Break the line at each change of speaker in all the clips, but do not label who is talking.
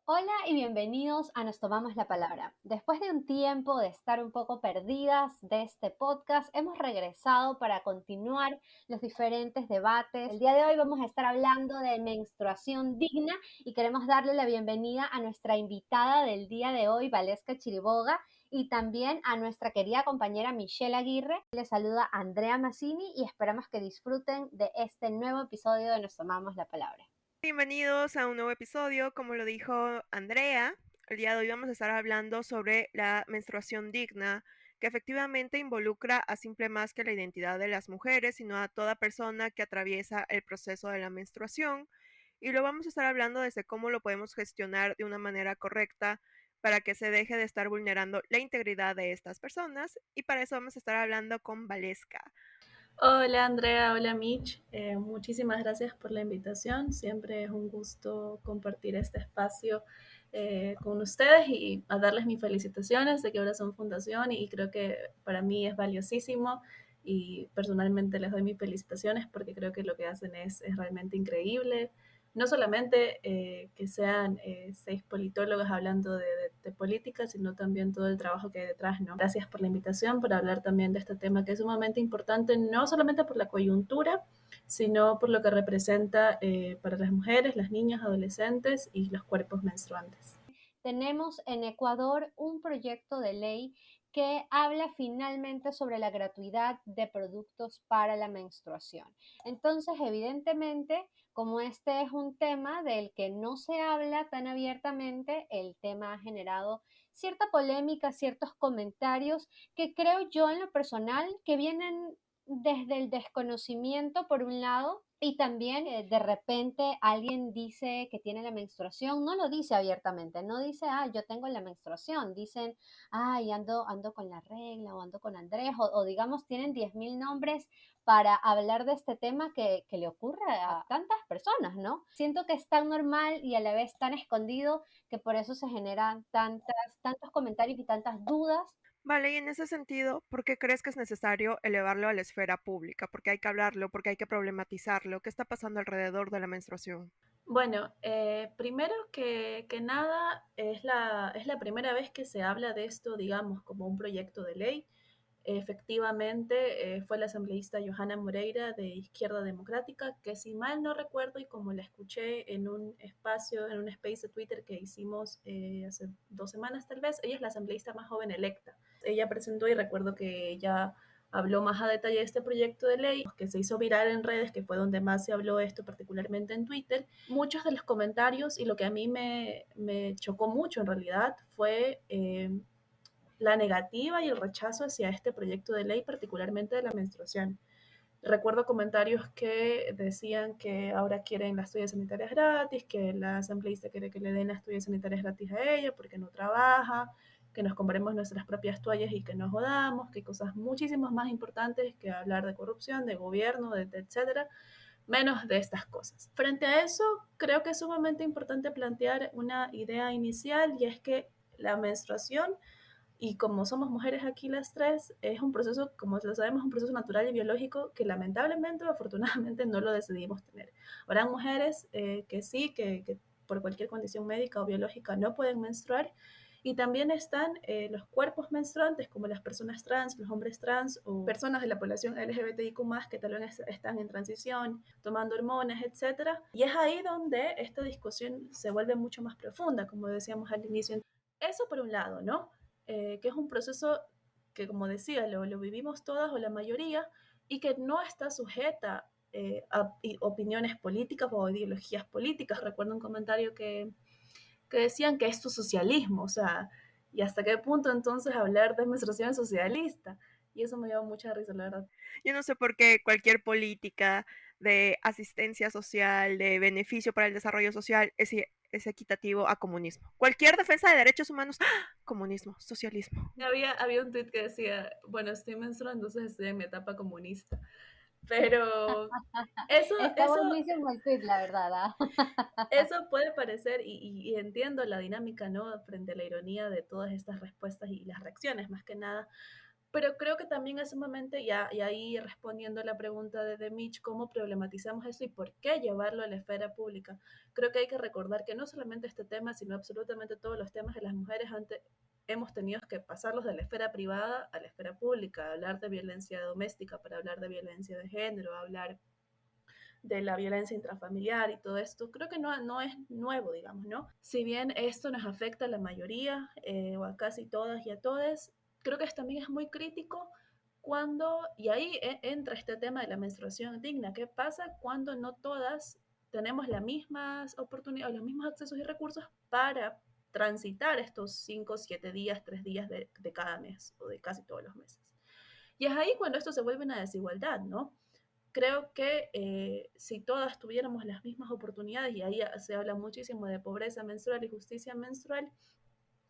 Hola y bienvenidos a Nos Tomamos la Palabra. Después de un tiempo de estar un poco perdidas de este podcast, hemos regresado para continuar los diferentes debates. El día de hoy vamos a estar hablando de menstruación digna y queremos darle la bienvenida a nuestra invitada del día de hoy, Valesca Chiriboga, y también a nuestra querida compañera Michelle Aguirre. Les saluda Andrea Mazzini y esperamos que disfruten de este nuevo episodio de Nos Tomamos la Palabra.
Bienvenidos a un nuevo episodio. Como lo dijo Andrea, el día de hoy vamos a estar hablando sobre la menstruación digna, que efectivamente involucra a simple más que la identidad de las mujeres, sino a toda persona que atraviesa el proceso de la menstruación. Y lo vamos a estar hablando desde cómo lo podemos gestionar de una manera correcta para que se deje de estar vulnerando la integridad de estas personas. Y para eso vamos a estar hablando con Valesca.
Hola Andrea, hola Mitch, muchísimas gracias por la invitación, siempre es un gusto compartir este espacio con ustedes y a darles mis felicitaciones de que ahora son fundación y creo que para mí es valiosísimo y personalmente les doy mis felicitaciones porque creo que lo que hacen es realmente increíble. No solamente que sean 6 politólogos hablando de política, sino también todo el trabajo que hay detrás, ¿no? Gracias por la invitación, por hablar también de este tema que es sumamente importante, no solamente por la coyuntura, sino por lo que representa para las mujeres, las niñas, adolescentes y los cuerpos menstruantes.
Tenemos en Ecuador un proyecto de ley que habla finalmente sobre la gratuidad de productos para la menstruación. Entonces, evidentemente, como este es un tema del que no se habla tan abiertamente, el tema ha generado cierta polémica, ciertos comentarios que creo yo en lo personal que vienen desde el desconocimiento por un lado y también de repente alguien dice que tiene la menstruación, no lo dice abiertamente, no dice, ah, yo tengo la menstruación, dicen, ay, ando con la regla o ando con Andrés o digamos tienen 10.000 nombres para hablar de este tema que le ocurre a tantas personas, ¿no? Siento que es tan normal y a la vez tan escondido que por eso se generan tantos comentarios y tantas dudas.
Vale, y en ese sentido, ¿por qué crees que es necesario elevarlo a la esfera pública? ¿Por qué hay que hablarlo? ¿Por qué hay que problematizarlo? ¿Qué está pasando alrededor de la menstruación?
Bueno, primero que nada, es la primera vez que se habla de esto, digamos, como un proyecto de ley. Efectivamente, fue la asambleísta Johanna Moreira de Izquierda Democrática, que si mal no recuerdo y como la escuché en un espacio, en un space de Twitter que hicimos hace 2 semanas tal vez, ella es la asambleísta más joven electa. Ella presentó y recuerdo que ella habló más a detalle de este proyecto de ley que se hizo viral en redes, que fue donde más se habló esto, particularmente en Twitter. Muchos de los comentarios y lo que a mí me chocó mucho en realidad fue la negativa y el rechazo hacia este proyecto de ley, particularmente de la menstruación. Recuerdo comentarios que decían que ahora quieren las toallas sanitarias gratis, que la asambleísta quiere que le den las toallas sanitarias gratis a ella porque no trabaja, que nos compremos nuestras propias toallas y que nos jodamos, que hay cosas muchísimas más importantes que hablar de corrupción, de gobierno, de etcétera, menos de estas cosas. Frente a eso, creo que es sumamente importante plantear una idea inicial y es que la menstruación y como somos mujeres aquí las tres, es un proceso, como lo sabemos, un proceso natural y biológico que lamentablemente o afortunadamente no lo decidimos tener. Habrá mujeres que sí, que por cualquier condición médica o biológica no pueden menstruar. Y también están los cuerpos menstruantes, como las personas trans, los hombres trans o personas de la población LGBTIQ+, que tal vez están en transición, tomando hormonas, etcétera. Y es ahí donde esta discusión se vuelve mucho más profunda, como decíamos al inicio. Eso por un lado, ¿no? Que es un proceso que, como decía, lo vivimos todas o la mayoría y que no está sujeta a opiniones políticas o ideologías políticas. Recuerdo un comentario que decían que esto es socialismo, o sea, y hasta qué punto entonces hablar de menstruación socialista. Y eso me dio mucha risa, la verdad.
Yo no sé por qué cualquier política de asistencia social, de beneficio para el desarrollo social, es equitativo a comunismo. Cualquier defensa de derechos humanos, ¡ah! Comunismo, socialismo.
Había un tweet que decía, bueno, estoy menstruando, entonces estoy en mi etapa comunista. Pero eso,
Está
eso
buenísimo el tweet, la verdad, ¿ah?
Eso puede parecer, y entiendo la dinámica, ¿no? Frente a la ironía de todas estas respuestas y las reacciones, más que nada. Pero creo que también es sumamente, y ahí respondiendo a la pregunta de Mitch, cómo problematizamos eso y por qué llevarlo a la esfera pública. Creo que hay que recordar que no solamente este tema, sino absolutamente todos los temas de las mujeres antes hemos tenido que pasarlos de la esfera privada a la esfera pública, hablar de violencia doméstica para hablar de violencia de género, hablar de la violencia intrafamiliar y todo esto, creo que no es nuevo, digamos, ¿no? Si bien esto nos afecta a la mayoría o a casi todas y a todos, creo que también es muy crítico cuando, y ahí entra este tema de la menstruación digna, ¿qué pasa cuando no todas tenemos las mismas oportunidades, los mismos accesos y recursos para transitar estos 5, 7 días, 3 días de cada mes o de casi todos los meses? Y es ahí cuando esto se vuelve una desigualdad, ¿no? Creo que si todas tuviéramos las mismas oportunidades, y ahí se habla muchísimo de pobreza menstrual y justicia menstrual,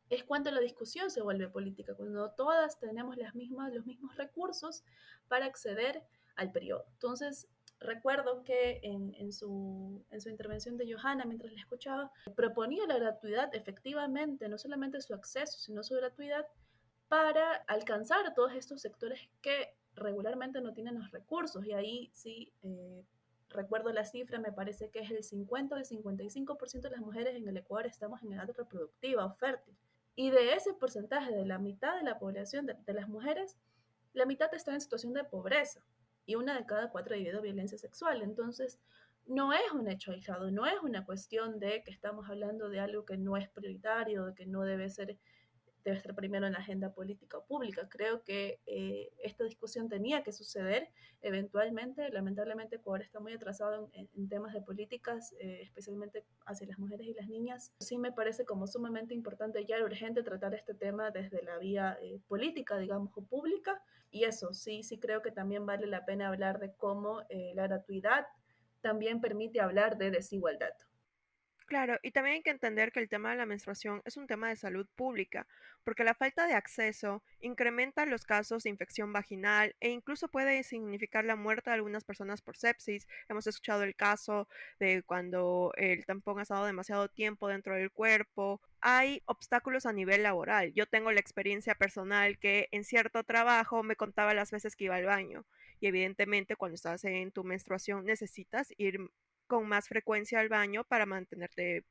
es cuando la discusión se vuelve política, cuando todas tenemos los mismos recursos para acceder al periodo. Entonces, recuerdo que en su intervención de Johanna, mientras la escuchaba, proponía la gratuidad efectivamente, no solamente su acceso, sino su gratuidad para alcanzar a todos estos sectores que regularmente no tienen los recursos. Y ahí sí, recuerdo la cifra, me parece que es el 50 o el 55% de las mujeres en el Ecuador estamos en edad reproductiva o fértil. Y de ese porcentaje, de la mitad de la población de las mujeres, la mitad está en situación de pobreza y una de cada 4 ha vivido violencia sexual. Entonces, no es un hecho aislado, no es una cuestión de que estamos hablando de algo que no es prioritario, de que no debe estar primero en la agenda política o pública. Creo que esta discusión tenía que suceder eventualmente. Lamentablemente Ecuador está muy atrasado en temas de políticas, especialmente hacia las mujeres y las niñas. Sí me parece como sumamente importante y ya urgente tratar este tema desde la vía política, digamos, o pública. Y eso, sí creo que también vale la pena hablar de cómo la gratuidad también permite hablar de desigualdad.
Claro, y también hay que entender que el tema de la menstruación es un tema de salud pública, porque la falta de acceso incrementa los casos de infección vaginal e incluso puede significar la muerte de algunas personas por sepsis. Hemos escuchado el caso de cuando el tampón ha estado demasiado tiempo dentro del cuerpo. Hay obstáculos a nivel laboral. Yo tengo la experiencia personal que en cierto trabajo me contaba las veces que iba al baño. Y evidentemente cuando estás en tu menstruación necesitas ir con más frecuencia al baño para mantenerte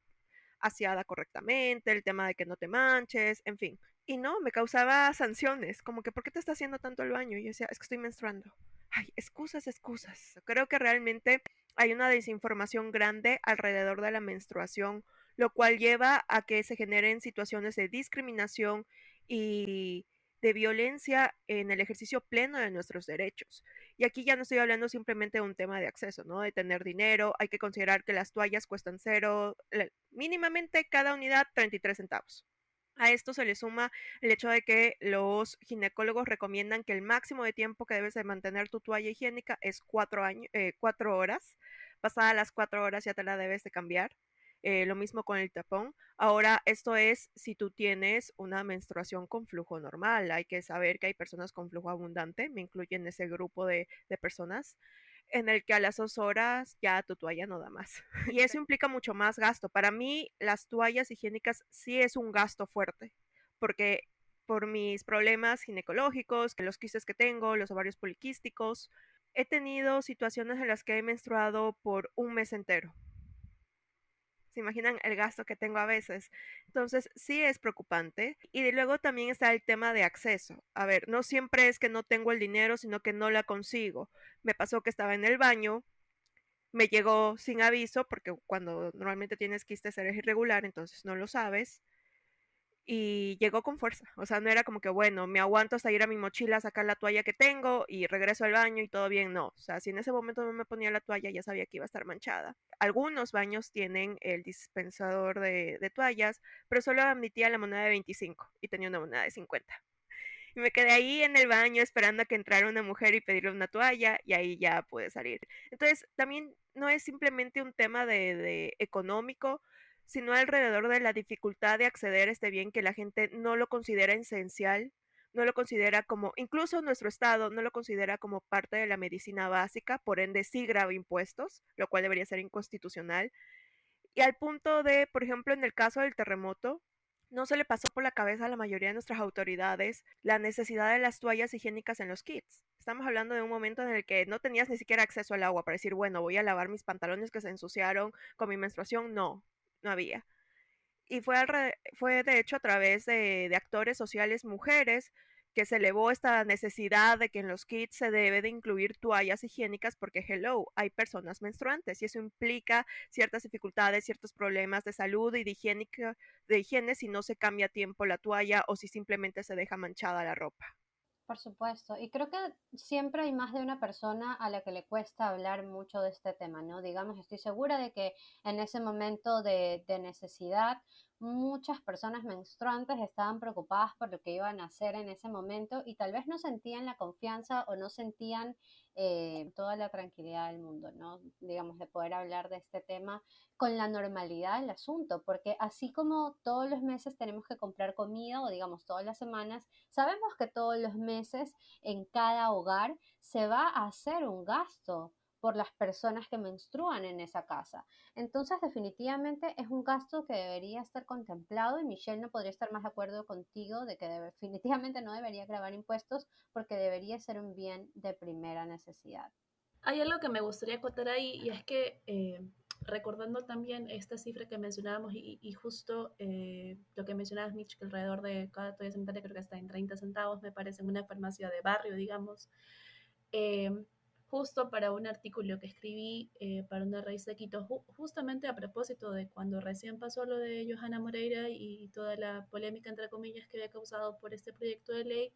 aseada correctamente, el tema de que no te manches, en fin. Y no, me causaba sanciones, como que ¿por qué te está haciendo tanto el baño? Y yo decía, es que estoy menstruando. Ay, excusas, excusas. Creo que realmente hay una desinformación grande alrededor de la menstruación, lo cual lleva a que se generen situaciones de discriminación y de violencia en el ejercicio pleno de nuestros derechos. Y aquí ya no estoy hablando simplemente de un tema de acceso, ¿no? De tener dinero, hay que considerar que las toallas cuestan cero, mínimamente cada unidad 33 centavos. A esto se le suma el hecho de que los ginecólogos recomiendan que el máximo de tiempo que debes de mantener tu toalla higiénica es 4 horas. Pasadas las 4 horas ya te la debes de cambiar. Lo mismo con el tapón. Ahora, esto es si tú tienes una menstruación con flujo normal. Hay que saber que hay personas con flujo abundante, me incluyen en ese grupo de personas, en el que a las 2 horas ya tu toalla no da más. Y eso implica mucho más gasto. Para mí, las toallas higiénicas sí es un gasto fuerte, porque por mis problemas ginecológicos, los quistes que tengo, los ovarios poliquísticos, he tenido situaciones en las que he menstruado por un mes entero. ¿Se imaginan el gasto que tengo a veces? Entonces, sí es preocupante. Y de luego también está el tema de acceso. A ver, no siempre es que no tengo el dinero, sino que no la consigo. Me pasó que estaba en el baño, me llegó sin aviso, porque cuando normalmente tienes quistes eres irregular, entonces no lo sabes. Y llegó con fuerza. O sea, no era como que, bueno, me aguanto hasta ir a mi mochila a sacar la toalla que tengo y regreso al baño y todo bien. No. O sea, si en ese momento no me ponía la toalla, ya sabía que iba a estar manchada. Algunos baños tienen el dispensador de toallas, pero solo admitía la moneda de 25 y tenía una moneda de 50. Y me quedé ahí en el baño esperando a que entrara una mujer y pedirle una toalla y ahí ya pude salir. Entonces, también no es simplemente un tema de económico, sino alrededor de la dificultad de acceder a este bien que la gente no lo considera esencial, no lo considera como, incluso nuestro Estado no lo considera como parte de la medicina básica, por ende sí graba impuestos, lo cual debería ser inconstitucional. Y al punto de, por ejemplo, en el caso del terremoto, No se le pasó por la cabeza a la mayoría de nuestras autoridades la necesidad de las toallas higiénicas en los kits. Estamos hablando de un momento en el que no tenías ni siquiera acceso al agua para decir, bueno, voy a lavar mis pantalones que se ensuciaron con mi menstruación. No, no había. Y fue de hecho a través de actores sociales mujeres que se elevó esta necesidad de que en los kits se debe de incluir toallas higiénicas porque, hello, hay personas menstruantes y eso implica ciertas dificultades, ciertos problemas de salud y de higiene si no se cambia a tiempo la toalla o si simplemente se deja manchada la ropa.
Por supuesto, y creo que siempre hay más de una persona a la que le cuesta hablar mucho de este tema, ¿no? Digamos, estoy segura de que en ese momento de necesidad, muchas personas menstruantes estaban preocupadas por lo que iban a hacer en ese momento y tal vez no sentían la confianza o no sentían toda la tranquilidad del mundo, ¿no? Digamos, de poder hablar de este tema con la normalidad del asunto, porque así como todos los meses tenemos que comprar comida o digamos todas las semanas, sabemos que todos los meses en cada hogar se va a hacer un gasto por las personas que menstruan en esa casa. Entonces, definitivamente es un gasto que debería estar contemplado y Michelle no podría estar más de acuerdo contigo de que definitivamente no debería grabar impuestos porque debería ser un bien de primera necesidad.
Hay algo que me gustaría acotar ahí y es que recordando también esta cifra que mencionábamos y justo lo que mencionabas, Mitch, que alrededor de cada toalla sanitaria creo que está en 30 centavos, me parece, en una farmacia de barrio, digamos, eh, justo para un artículo que escribí para una revista de Quito, justamente a propósito de cuando recién pasó lo de Johanna Moreira y toda la polémica, entre comillas, que había causado por este proyecto de ley,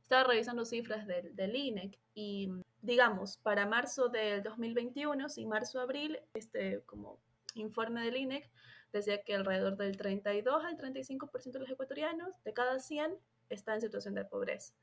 estaba revisando cifras del INEC y digamos, para marzo del 2021, si marzo-abril, este como informe del INEC decía que alrededor del 32 al 35% de los ecuatorianos, de cada 100, está en situación de pobreza.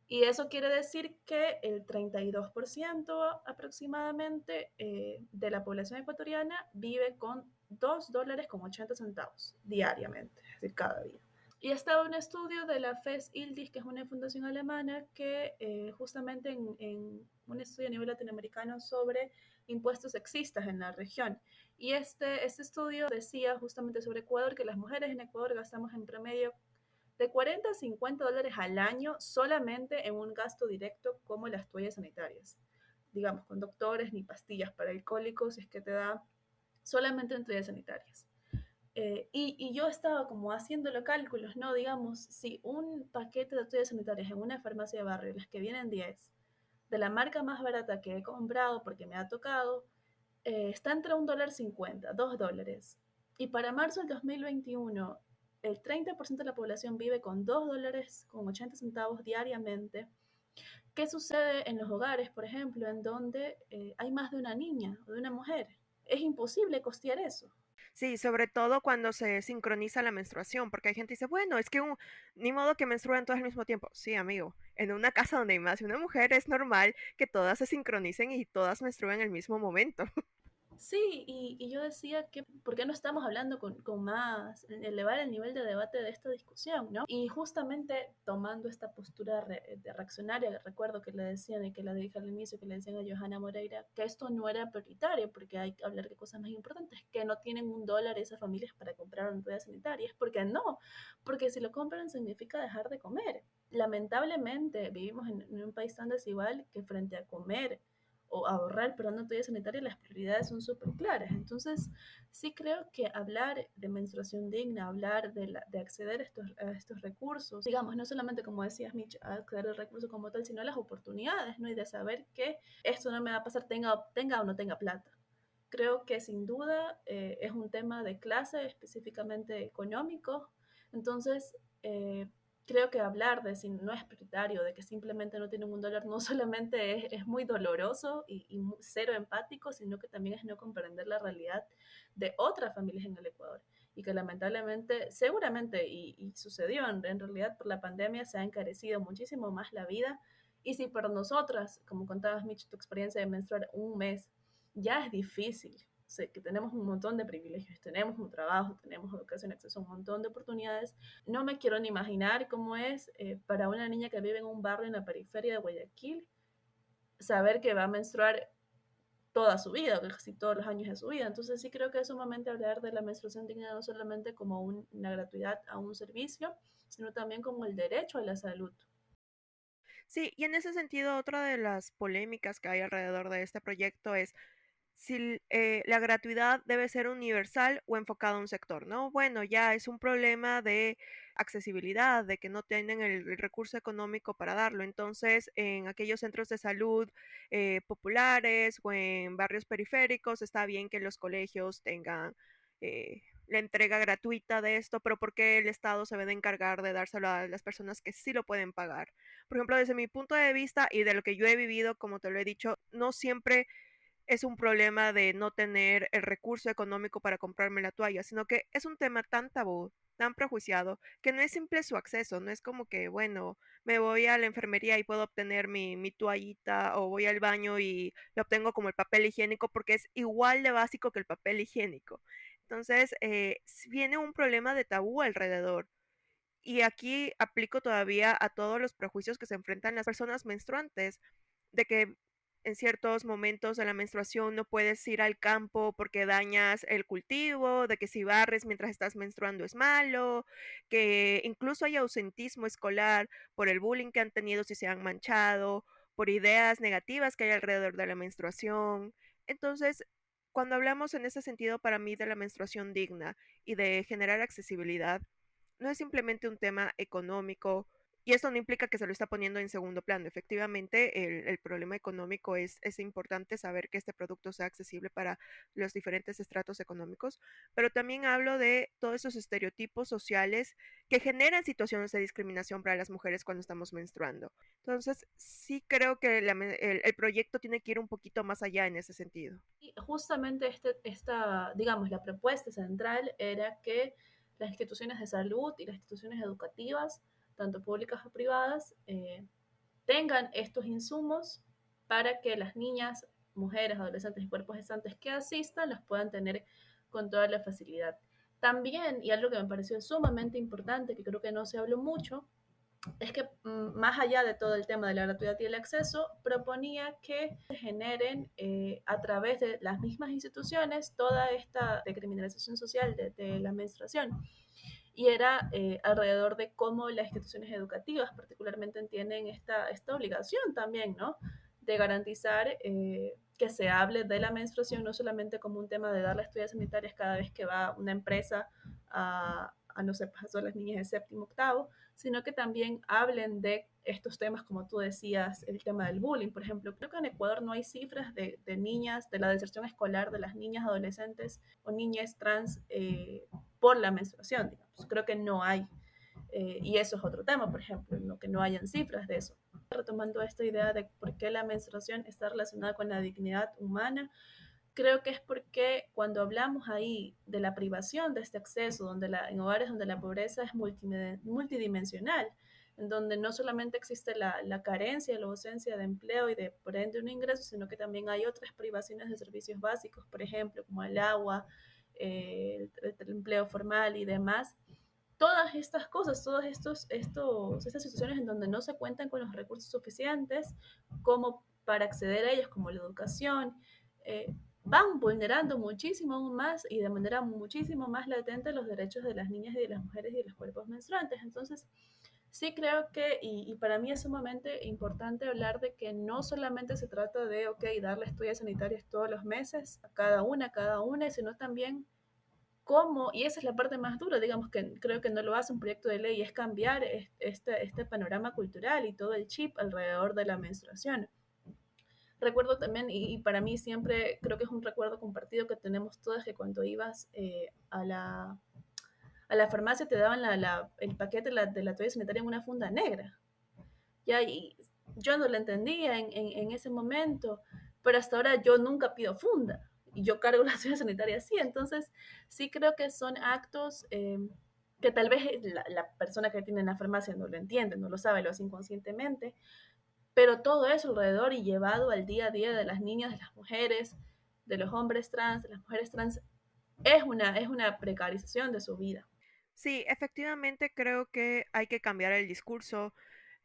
Y eso quiere decir que el 32% aproximadamente de la población ecuatoriana vive con $2.80 diariamente, es decir, cada día. Y estaba un estudio de la FES Ildis, que es una fundación alemana, que justamente en un estudio a nivel latinoamericano sobre impuestos sexistas en la región. Y este estudio decía justamente sobre Ecuador que las mujeres en Ecuador gastamos en promedio de 40 a 50 dólares al año solamente en un gasto directo como las toallas sanitarias. Digamos, con doctores ni pastillas para alcohólicos, es que te da solamente en toallas sanitarias. Y yo estaba como haciendo los cálculos, ¿no? Digamos, si un paquete de toallas sanitarias en una farmacia de barrio, las que vienen 10, de la marca más barata que he comprado porque me ha tocado, está entre $1.50, $2. Y para marzo del 2021, el 30% de la población vive con $2.80 diariamente. ¿Qué sucede en los hogares, por ejemplo, en donde hay más de una niña o de una mujer? Es imposible costear eso.
Sí, sobre todo cuando se sincroniza la menstruación, porque hay gente que dice, bueno, es que ni modo que menstruen todas al mismo tiempo. Sí, amigo, en una casa donde hay más de una mujer es normal que todas se sincronicen y todas menstruen el mismo momento.
Sí, y yo decía que, ¿por qué no estamos hablando con más, elevar el nivel de debate de esta discusión, ¿no? Y justamente tomando esta postura de reaccionaria, recuerdo que le decían y que la dije al inicio, que le decían a Johanna Moreira, que esto no era prioritario, porque hay que hablar de cosas más importantes, que no tienen $1 esas familias para comprar una toalla sanitaria. ¿Por qué no? Porque si lo compran significa dejar de comer. Lamentablemente vivimos en un país tan desigual que frente a comer o ahorrar pero no toalla sanitaria, las prioridades son súper claras. Entonces, sí creo que hablar de menstruación digna, hablar de acceder a estos recursos, digamos, no solamente como decías, Mitch, a acceder al recurso como tal, sino las oportunidades, ¿no? Y de saber que esto no me va a pasar tenga o no tenga plata. Creo que sin duda es un tema de clase, específicamente económico. Entonces, creo que hablar de si no es prioritario, de que simplemente no tienen $1, no solamente es muy doloroso y cero empático, sino que también es no comprender la realidad de otras familias en el Ecuador. Y que lamentablemente, seguramente, y sucedió en realidad por la pandemia, se ha encarecido muchísimo más la vida. Y si para nosotras, como contabas, Mitch, tu experiencia de menstruar un mes, ya es difícil. Sé que tenemos un montón de privilegios, tenemos un trabajo, tenemos educación, acceso a un montón de oportunidades. No me quiero ni imaginar cómo es para una niña que vive en un barrio en la periferia de Guayaquil saber que va a menstruar toda su vida, casi todos los años de su vida. Entonces sí creo que es sumamente hablar de la menstruación digna no solamente como una gratuidad a un servicio, sino también como el derecho a la salud.
Sí, y en ese sentido, otra de las polémicas que hay alrededor de este proyecto es si la gratuidad debe ser universal o enfocada a un sector, ¿no? Bueno, ya es un problema de accesibilidad, de que no tienen el recurso económico para darlo. Entonces, en aquellos centros de salud populares o en barrios periféricos, está bien que los colegios tengan la entrega gratuita de esto, pero ¿por qué el Estado se debe de encargar de dárselo a las personas que sí lo pueden pagar? Por ejemplo, desde mi punto de vista y de lo que yo he vivido, como te lo he dicho, no siempre es un problema de no tener el recurso económico para comprarme la toalla, sino que es un tema tan tabú, tan prejuiciado, que no es simple su acceso, no es como que, bueno, me voy a la enfermería y puedo obtener mi toallita o voy al baño y lo obtengo como el papel higiénico porque es igual de básico que el papel higiénico. Entonces, viene un problema de tabú alrededor. Y aquí aplico todavía a todos los prejuicios que se enfrentan las personas menstruantes, de que en ciertos momentos de la menstruación no puedes ir al campo porque dañas el cultivo, de que si barres mientras estás menstruando es malo, que incluso hay ausentismo escolar por el bullying que han tenido si se han manchado, por ideas negativas que hay alrededor de la menstruación. Entonces, cuando hablamos en ese sentido para mí de la menstruación digna y de generar accesibilidad, no es simplemente un tema económico y esto no implica que se lo está poniendo en segundo plano. Efectivamente, el problema económico es importante saber que este producto sea accesible para los diferentes estratos económicos, pero también hablo de todos esos estereotipos sociales que generan situaciones de discriminación para las mujeres cuando estamos menstruando. Entonces, sí creo que el proyecto tiene que ir un poquito más allá en ese sentido.
Y justamente digamos, la propuesta central era que las instituciones de salud y las instituciones educativas, tanto públicas o privadas, tengan estos insumos para que las niñas, mujeres, adolescentes y cuerpos gestantes que asistan los puedan tener con toda la facilidad. También, y algo que me pareció sumamente importante, que creo que no se habló mucho, es que más allá de todo el tema de la gratuidad y el acceso, proponía que se generen a través de las mismas instituciones toda esta decriminalización social de la menstruación. Y era alrededor de cómo las instituciones educativas particularmente entienden esta obligación también, ¿no? De garantizar que se hable de la menstruación no solamente como un tema de dar las toallas sanitarias cada vez que va una empresa no sé, pasó a las niñas de séptimo, octavo, sino que también hablen de estos temas, como tú decías, el tema del bullying, por ejemplo. Creo que en Ecuador no hay cifras de niñas, de la deserción escolar de las niñas, adolescentes o niñas trans por la menstruación, digamos. Creo que no hay. Y eso es otro tema, por ejemplo, ¿no? Que no hayan cifras de eso. Retomando esta idea de por qué la menstruación está relacionada con la dignidad humana, creo que es porque cuando hablamos ahí de la privación de este acceso, en hogares donde la pobreza es multidimensional, en donde no solamente existe la carencia, la ausencia de empleo y de por ende un ingreso, sino que también hay otras privaciones de servicios básicos, por ejemplo, como el agua, el empleo formal y demás. Todas estas cosas, estas situaciones en donde no se cuentan con los recursos suficientes como para acceder a ellos, como la educación, van vulnerando muchísimo aún más y de manera muchísimo más latente los derechos de las niñas y de las mujeres y de los cuerpos menstruantes. Entonces, sí creo que, y para mí es sumamente importante hablar de que no solamente se trata de, ok, darles toallas sanitarias todos los meses, a cada una, sino también cómo, y esa es la parte más dura, digamos que creo que no lo hace un proyecto de ley, es cambiar este panorama cultural y todo el chip alrededor de la menstruación. Recuerdo también, y para mí siempre creo que es un recuerdo compartido que tenemos todas, que cuando ibas a la farmacia te daban el paquete de la toalla sanitaria en una funda negra. Ya, y yo no lo entendía en ese momento, pero hasta ahora yo nunca pido funda y yo cargo la toalla sanitaria así. Entonces, sí creo que son actos que tal vez la persona que tiene en la farmacia no lo entiende, no lo sabe, lo hace inconscientemente, pero todo eso alrededor y llevado al día a día de las niñas, de las mujeres, de los hombres trans, de las mujeres trans, es una precarización de su vida.
Sí, efectivamente creo que hay que cambiar el discurso.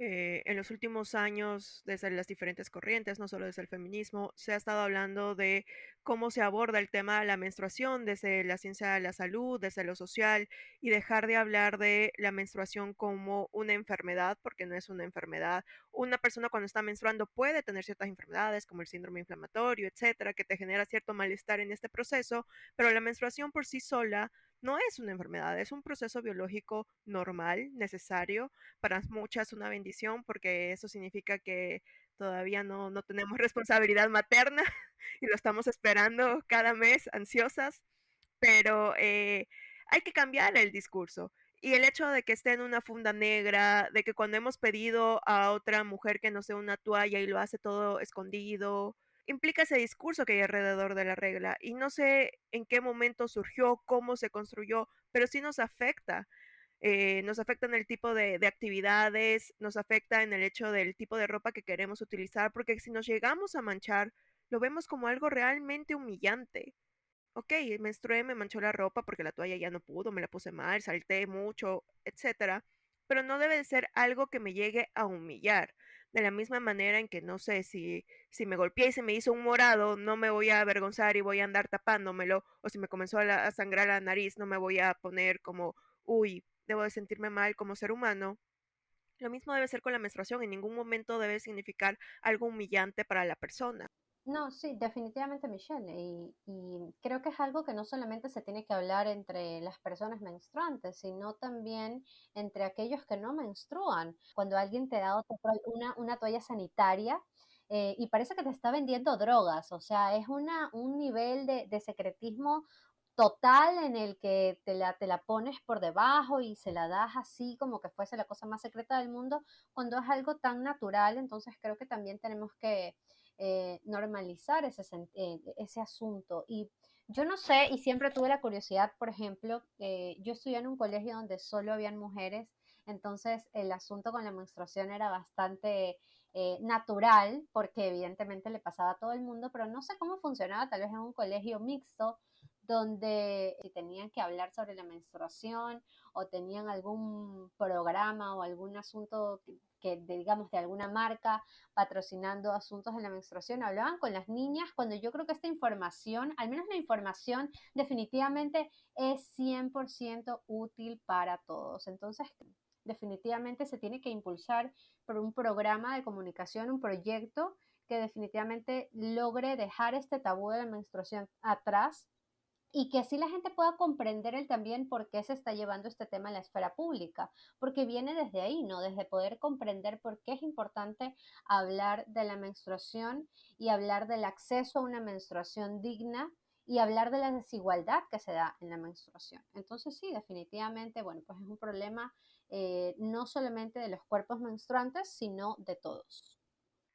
En los últimos años, desde las diferentes corrientes, no solo desde el feminismo, se ha estado hablando de cómo se aborda el tema de la menstruación desde la ciencia de la salud, desde lo social, y dejar de hablar de la menstruación como una enfermedad, porque no es una enfermedad. Una persona cuando está menstruando puede tener ciertas enfermedades, como el síndrome inflamatorio, etcétera, que te genera cierto malestar en este proceso, pero la menstruación por sí sola no es una enfermedad, es un proceso biológico normal, necesario, para muchas una bendición, porque eso significa que todavía no tenemos responsabilidad materna y lo estamos esperando cada mes, ansiosas, pero hay que cambiar el discurso. Y el hecho de que esté en una funda negra, de que cuando hemos pedido a otra mujer que nos dé una toalla y lo hace todo escondido, implica ese discurso que hay alrededor de la regla. Y no sé en qué momento surgió, cómo se construyó, pero sí nos afecta en el tipo de actividades, nos afecta en el hecho del tipo de ropa que queremos utilizar, porque si nos llegamos a manchar, lo vemos como algo realmente humillante. Ok, menstrué, me manchó la ropa porque la toalla ya no pudo, me la puse mal, salté mucho, etcétera, pero no debe de ser algo que me llegue a humillar. De la misma manera en que no sé si me golpeé y se me hizo un morado, no me voy a avergonzar y voy a andar tapándomelo, o si me comenzó a sangrar la nariz, no me voy a poner como, uy, debo de sentirme mal como ser humano. Lo mismo debe ser con la menstruación, en ningún momento debe significar algo humillante para la persona.
No, sí, definitivamente, Michelle. Y creo que es algo que no solamente se tiene que hablar entre las personas menstruantes, sino también entre aquellos que no menstruan. Cuando alguien te da una toalla sanitaria y parece que te está vendiendo drogas, o sea, es un nivel de secretismo total en el que te la pones por debajo y se la das así como que fuese la cosa más secreta del mundo, cuando es algo tan natural. Entonces creo que también tenemos que normalizar ese asunto. Y yo no sé, y siempre tuve la curiosidad, por ejemplo, yo estudié en un colegio donde solo habían mujeres, entonces el asunto con la menstruación era bastante natural, porque evidentemente le pasaba a todo el mundo, pero no sé cómo funcionaba, tal vez en un colegio mixto, donde si tenían que hablar sobre la menstruación o tenían algún programa o algún asunto digamos, de alguna marca patrocinando asuntos de la menstruación, hablaban con las niñas, cuando yo creo que esta información, al menos la información, definitivamente es 100% útil para todos. Entonces, definitivamente se tiene que impulsar por un programa de comunicación, un proyecto que definitivamente logre dejar este tabú de la menstruación atrás y que así la gente pueda comprender el también por qué se está llevando este tema a la esfera pública, porque viene desde ahí, ¿no? Desde poder comprender por qué es importante hablar de la menstruación y hablar del acceso a una menstruación digna y hablar de la desigualdad que se da en la menstruación. Entonces sí, definitivamente, bueno, pues es un problema no solamente de los cuerpos menstruantes, sino de todos.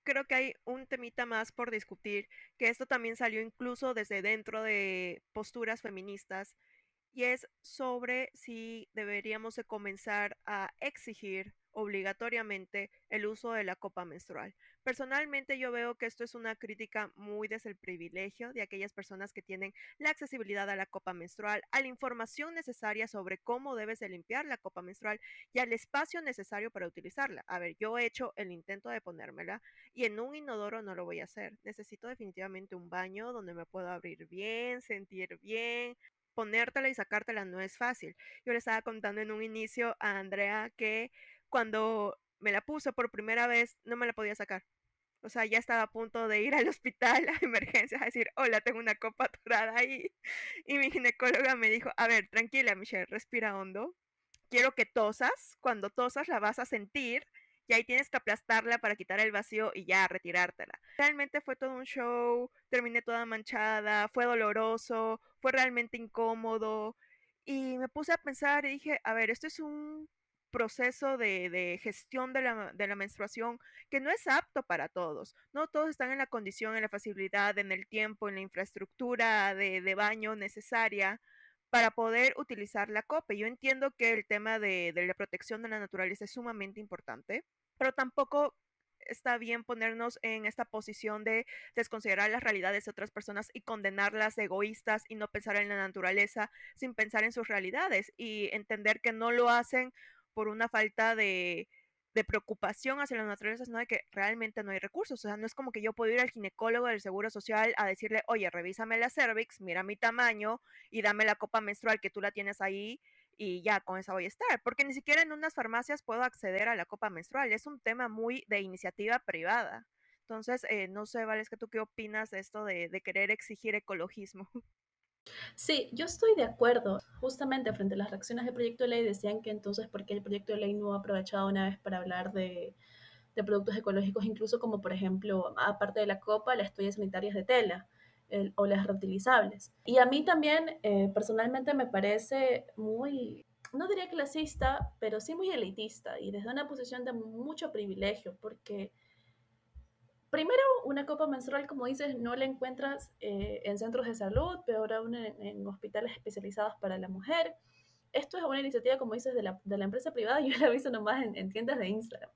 Creo que hay un temita más por discutir, que esto también salió incluso desde dentro de posturas feministas, y es sobre si deberíamos de comenzar a exigir obligatoriamente el uso de la copa menstrual. Personalmente yo veo que esto es una crítica muy desde el privilegio de aquellas personas que tienen la accesibilidad a la copa menstrual, a la información necesaria sobre cómo debes de limpiar la copa menstrual y al espacio necesario para utilizarla. A ver, yo he hecho el intento de ponérmela y en un inodoro no lo voy a hacer. Necesito definitivamente un baño donde me puedo abrir bien, sentir bien. Ponértela y sacártela no es fácil. Yo le estaba contando en un inicio a Andrea que cuando me la puse por primera vez no me la podía sacar. O sea, ya estaba a punto de ir al hospital a emergencias a decir, hola, tengo una copa atorada ahí. Y mi ginecóloga me dijo, a ver, tranquila, Michelle, respira hondo. Quiero que tosas. Cuando tosas la vas a sentir y ahí tienes que aplastarla para quitar el vacío y ya retirártela. Realmente fue todo un show, terminé toda manchada, fue doloroso, fue realmente incómodo y me puse a pensar y dije, a ver, esto es un proceso de gestión de la menstruación que no es apto para todos. No todos están en la condición, en la facilidad, en el tiempo, en la infraestructura de baño necesaria para poder utilizar la copa. Yo entiendo que el tema de la protección de la naturaleza es sumamente importante, pero tampoco está bien ponernos en esta posición de desconsiderar las realidades de otras personas y condenarlas egoístas y no pensar en la naturaleza sin pensar en sus realidades y entender que no lo hacen por una falta de preocupación hacia la naturaleza, sino de que realmente no hay recursos. O sea, no es como que yo puedo ir al ginecólogo del Seguro Social a decirle, oye, revísame la cervix, mira mi tamaño y dame la copa menstrual que tú la tienes ahí y ya con esa voy a estar. Porque ni siquiera en unas farmacias puedo acceder a la copa menstrual. Es un tema muy de iniciativa privada. Entonces, no sé, Vales, ¿tú qué opinas de esto de querer exigir ecologismo?
Sí, yo estoy de acuerdo. Justamente frente a las reacciones del proyecto de ley decían que entonces, ¿por qué el proyecto de ley no ha aprovechado una vez para hablar de productos ecológicos, incluso como por ejemplo, aparte de la copa, las toallas sanitarias de tela o las reutilizables? Y a mí también personalmente me parece muy, no diría clasista, pero sí muy elitista y desde una posición de mucho privilegio, porque primero, una copa menstrual, como dices, no la encuentras en centros de salud, peor aún en hospitales especializados para la mujer. Esto es una iniciativa, como dices, de la empresa privada. Yo la he visto nomás en tiendas de Instagram.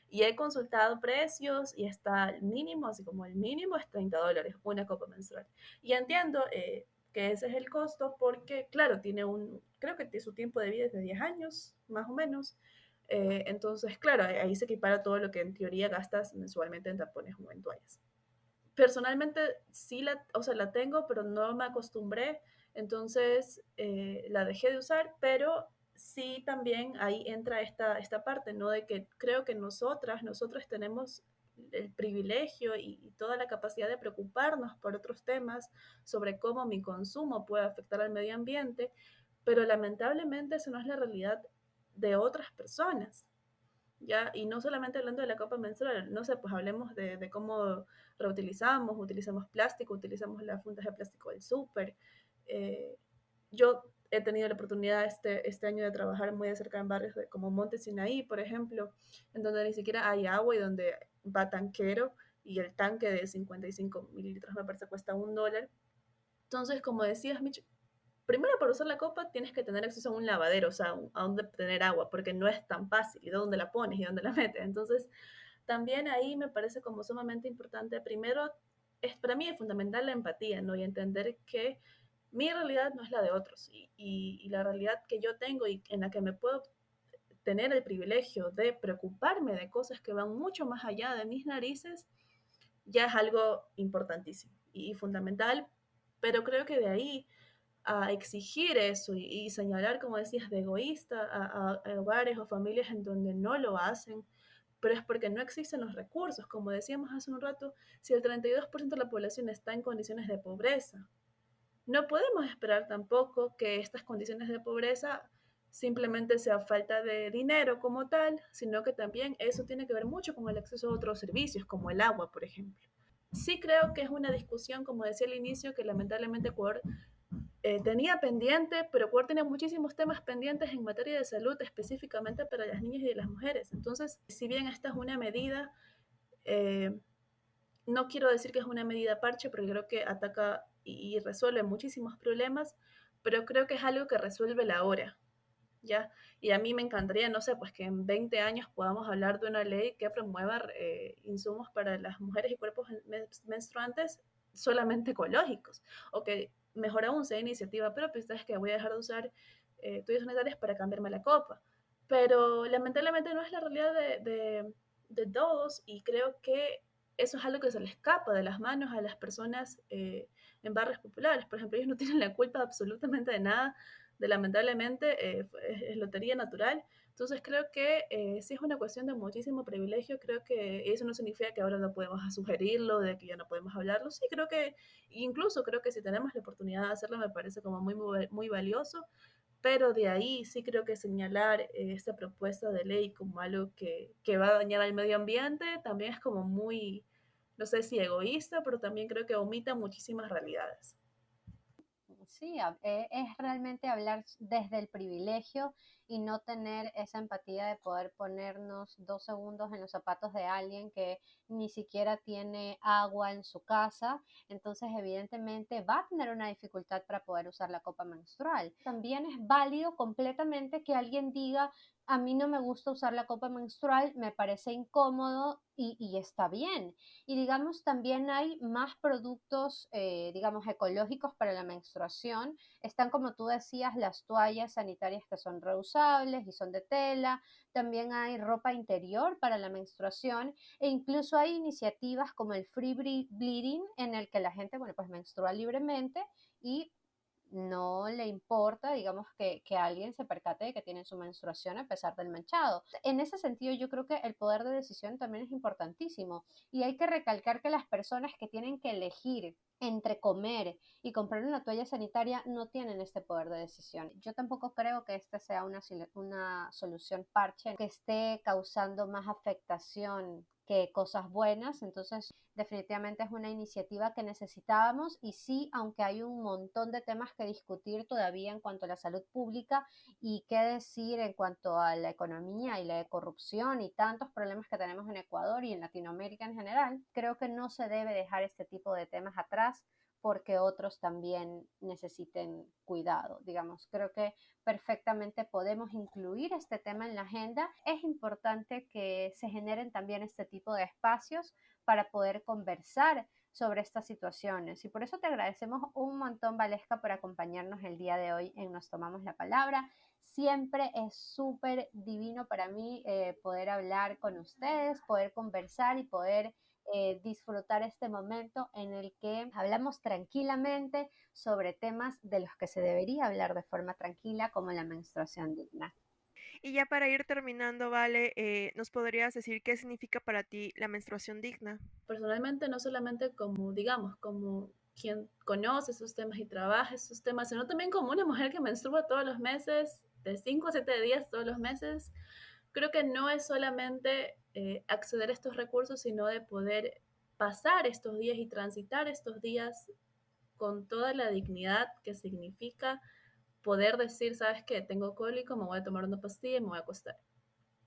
Y he consultado precios y está el mínimo, así como el mínimo es $30, una copa menstrual. Y entiendo que ese es el costo porque, claro, creo que su tiempo de vida es de 10 años, más o menos. Entonces, claro, ahí se equipara todo lo que en teoría gastas mensualmente en tampones o en toallas. Personalmente sí o sea, la tengo, pero no me acostumbré, entonces la dejé de usar, pero sí también ahí entra esta parte, ¿no? De que creo que nosotros tenemos el privilegio y toda la capacidad de preocuparnos por otros temas sobre cómo mi consumo puede afectar al medio ambiente, pero lamentablemente eso no es la realidad de otras personas. ¿Ya? Y no solamente hablando de la copa menstrual, no sé, pues hablemos de cómo reutilizamos, utilizamos plástico, utilizamos las fundas de plástico del súper. Eh, yo he tenido la oportunidad este año de trabajar muy de cerca en barrios como Monte Sinaí, por ejemplo, en donde ni siquiera hay agua y donde va tanquero y el tanque de 55 mililitros me parece cuesta $1. Entonces, como decías, Mitch, primero para usar la copa tienes que tener acceso a un lavadero, o sea, a donde tener agua, porque no es tan fácil, y de dónde la pones y dónde la metes. Entonces, también ahí me parece como sumamente importante, primero, para mí es fundamental la empatía, ¿no? Y entender que mi realidad no es la de otros, y la realidad que yo tengo y en la que me puedo tener el privilegio de preocuparme de cosas que van mucho más allá de mis narices, ya es algo importantísimo y fundamental, pero creo que de ahí a exigir eso y señalar, como decías, de egoísta a hogares o familias en donde no lo hacen, pero es porque no existen los recursos. Como decíamos hace un rato, si el 32% de la población está en condiciones de pobreza, no podemos esperar tampoco que estas condiciones de pobreza simplemente sea falta de dinero como tal, sino que también eso tiene que ver mucho con el acceso a otros servicios, como el agua, por ejemplo. Sí creo que es una discusión, como decía al inicio, que lamentablemente Ecuador tenía pendiente, pero Ecuador tiene muchísimos temas pendientes en materia de salud, específicamente para las niñas y las mujeres. Entonces, si bien esta es una medida, eh, no quiero decir que es una medida parche, porque creo que ataca y resuelve muchísimos problemas, pero creo que es algo que resuelve la hora, ¿ya? Y a mí me encantaría, no sé, pues que en 20 años podamos hablar de una ley que promueva insumos para las mujeres y cuerpos menstruantes solamente ecológicos, o que mejor aún sea iniciativa propia, es que voy a dejar de usar toallas sanitarias para cambiarme la copa. Pero lamentablemente no es la realidad de todos y creo que eso es algo que se le escapa de las manos a las personas en barrios populares. Por ejemplo, ellos no tienen la culpa absolutamente de nada lamentablemente es lotería natural. Entonces creo que sí es una cuestión de muchísimo privilegio, creo que eso no significa que ahora no podemos sugerirlo, de que ya no podemos hablarlo, sí creo que, incluso creo que si tenemos la oportunidad de hacerlo me parece como muy valioso, pero de ahí sí creo que señalar esta propuesta de ley como algo que va a dañar al medio ambiente también es como muy, no sé si egoísta, pero también creo que omita muchísimas realidades.
Sí, es realmente hablar desde el privilegio y no tener esa empatía de poder ponernos 2 segundos en los zapatos de alguien que ni siquiera tiene agua en su casa. Entonces, evidentemente, va a tener una dificultad para poder usar la copa menstrual. También es válido completamente que alguien diga, a mí no me gusta usar la copa menstrual, me parece incómodo y está bien. Y digamos, también hay más productos, digamos, ecológicos para la menstruación. Están, como tú decías, las toallas sanitarias que son reusables reusables y son de tela. También hay ropa interior para la menstruación e incluso hay iniciativas como el Free Bleeding en el que la gente, bueno, pues menstrua libremente y no le importa, digamos, que alguien se percate de que tiene su menstruación a pesar del manchado. En ese sentido, yo creo que el poder de decisión también es importantísimo y hay que recalcar que las personas que tienen que elegir entre comer y comprar una toalla sanitaria no tienen este poder de decisión. Yo tampoco creo que esta sea una solución parche que esté causando más afectación que cosas buenas, entonces definitivamente es una iniciativa que necesitábamos y sí, aunque hay un montón de temas que discutir todavía en cuanto a la salud pública y qué decir en cuanto a la economía y la corrupción y tantos problemas que tenemos en Ecuador y en Latinoamérica en general, creo que no se debe dejar este tipo de temas atrás porque otros también necesiten cuidado, digamos. Creo que perfectamente podemos incluir este tema en la agenda. Es importante que se generen también este tipo de espacios para poder conversar sobre estas situaciones. Y por eso te agradecemos un montón, Valesca, por acompañarnos el día de hoy en Nos Tomamos la Palabra. Siempre es súper divino para mí poder hablar con ustedes, poder conversar y poder disfrutar este momento en el que hablamos tranquilamente sobre temas de los que se debería hablar de forma tranquila, como la menstruación digna.
Y ya para ir terminando, Vale, ¿nos podrías decir qué significa para ti la menstruación digna?
Personalmente, no solamente como, digamos, como quien conoce esos temas y trabaja esos temas, sino también como una mujer que menstrua todos los meses, de 5 a 7 días todos los meses, creo que no es solamente acceder a estos recursos, sino de poder pasar estos días y transitar estos días con toda la dignidad que significa poder decir, ¿sabes qué? Tengo cólico, me voy a tomar una pastilla y me voy a acostar.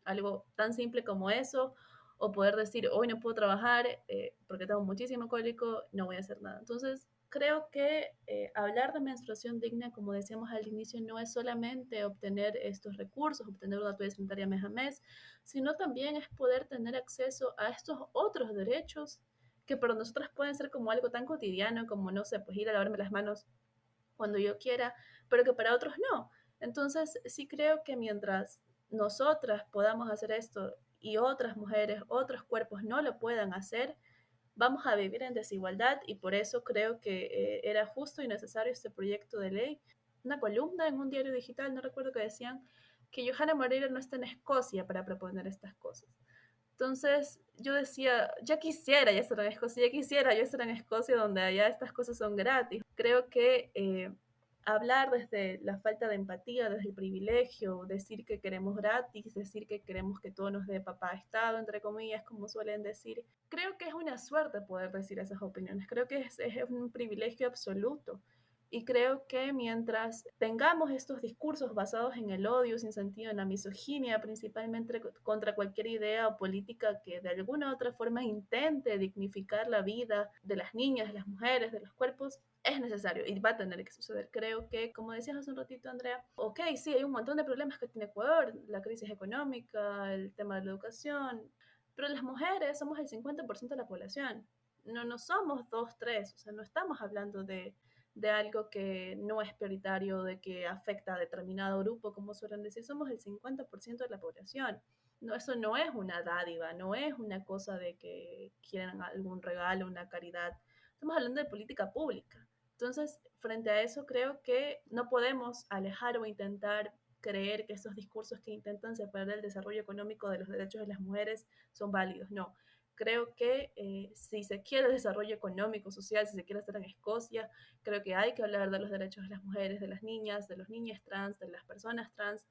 Algo tan simple como eso, o poder decir, hoy no puedo trabajar porque tengo muchísimo cólico, no voy a hacer nada. Entonces, creo que hablar de menstruación digna, como decíamos al inicio, no es solamente obtener estos recursos, obtener una toalla sanitaria mes a mes, sino también es poder tener acceso a estos otros derechos que para nosotras pueden ser como algo tan cotidiano como, no sé, pues ir a lavarme las manos cuando yo quiera, pero que para otros no. Entonces, sí creo que mientras nosotras podamos hacer esto y otras mujeres, otros cuerpos no lo puedan hacer, vamos a vivir en desigualdad y por eso creo que era justo y necesario este proyecto de ley. Una columna en un diario digital, no recuerdo que decían que Johanna Moreira no está en Escocia para proponer estas cosas. Entonces yo decía, ya quisiera ya estar en Escocia, ya quisiera yo estar en Escocia donde allá estas cosas son gratis. Creo que hablar desde la falta de empatía, desde el privilegio, decir que queremos gratis, decir que queremos que todo nos dé papá Estado, entre comillas, como suelen decir, creo que es una suerte poder decir esas opiniones, creo que es un privilegio absoluto. Y creo que mientras tengamos estos discursos basados en el odio sin sentido, en la misoginia, principalmente contra cualquier idea o política que de alguna u otra forma intente dignificar la vida de las niñas, de las mujeres, de los cuerpos, es necesario y va a tener que suceder. Creo que, como decías hace un ratito, Andrea, ok, sí, hay un montón de problemas que tiene Ecuador, la crisis económica, el tema de la educación, pero las mujeres somos el 50% de la población. No somos 2, 3, o sea, no estamos hablando de algo que no es prioritario, de que afecta a determinado grupo, como suelen decir, somos el 50% de la población. No, eso no es una dádiva, no es una cosa de que quieren algún regalo, una caridad. Estamos hablando de política pública. Entonces, frente a eso, creo que no podemos alejar o intentar creer que estos discursos que intentan separar el desarrollo económico de los derechos de las mujeres son válidos. No, creo que si se quiere desarrollo económico, social, si se quiere estar en Escocia, creo que hay que hablar de los derechos de las mujeres, de las niñas, de los niños trans, de las personas trans.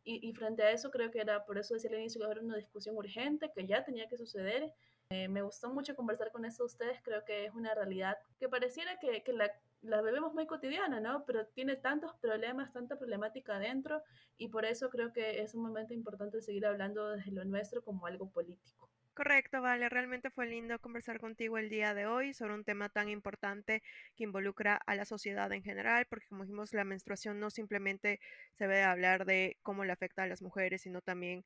Y frente a eso, creo que era, por eso decía al inicio, que era una discusión urgente, que ya tenía que suceder. Me gustó mucho conversar con eso de ustedes, creo que es una realidad que pareciera que la vivimos muy cotidiana, ¿no? Pero tiene tantos problemas, tanta problemática adentro, y por eso creo que es un momento importante seguir hablando desde lo nuestro como algo político.
Correcto, vale. Realmente fue lindo conversar contigo el día de hoy sobre un tema tan importante que involucra a la sociedad en general, porque como dijimos, la menstruación no simplemente se debe hablar de cómo le afecta a las mujeres, sino también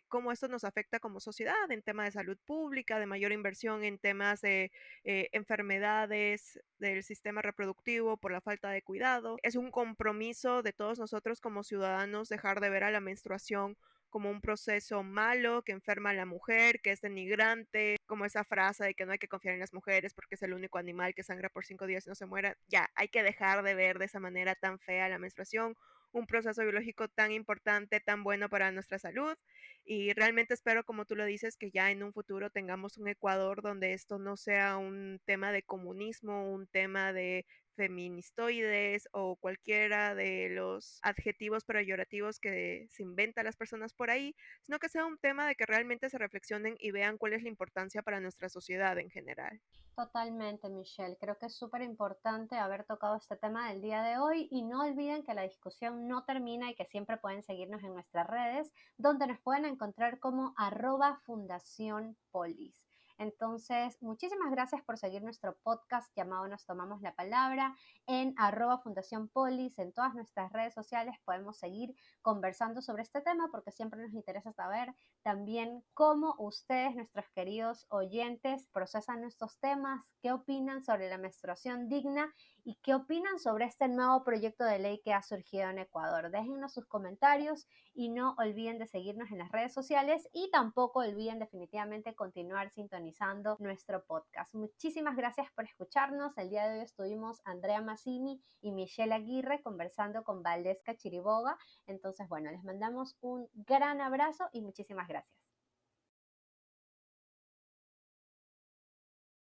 cómo esto nos afecta como sociedad en temas de salud pública, de mayor inversión en temas de enfermedades del sistema reproductivo por la falta de cuidado. Es un compromiso de todos nosotros como ciudadanos dejar de ver a la menstruación como un proceso malo que enferma a la mujer, que es denigrante, como esa frase de que no hay que confiar en las mujeres porque es el único animal que sangra por 5 días y no se muera. Ya, hay que dejar de ver de esa manera tan fea la menstruación, un proceso biológico tan importante, tan bueno para nuestra salud. Y realmente espero, como tú lo dices, que ya en un futuro tengamos un Ecuador donde esto no sea un tema de comunismo, un tema de feministoides o cualquiera de los adjetivos peyorativos que se inventan las personas por ahí, sino que sea un tema de que realmente se reflexionen y vean cuál es la importancia para nuestra sociedad en general.
Totalmente, Michelle. Creo que es súper importante haber tocado este tema del día de hoy y no olviden que la discusión no termina y que siempre pueden seguirnos en nuestras redes, donde nos pueden encontrar como @Fundación Polis. Entonces, muchísimas gracias por seguir nuestro podcast llamado Nos Tomamos la Palabra en @Fundación Polis. En todas nuestras redes sociales podemos seguir conversando sobre este tema porque siempre nos interesa saber también cómo ustedes, nuestros queridos oyentes, procesan estos temas, qué opinan sobre la menstruación digna y qué opinan sobre este nuevo proyecto de ley que ha surgido en Ecuador. Déjennos sus comentarios y no olviden de seguirnos en las redes sociales y tampoco olviden definitivamente continuar sintonizando nuestro podcast. Muchísimas gracias por escucharnos. El día de hoy estuvimos Andrea Massini y Michelle Aguirre conversando con Valdés Cachiriboga. Entonces, bueno, les mandamos un gran abrazo y muchísimas gracias.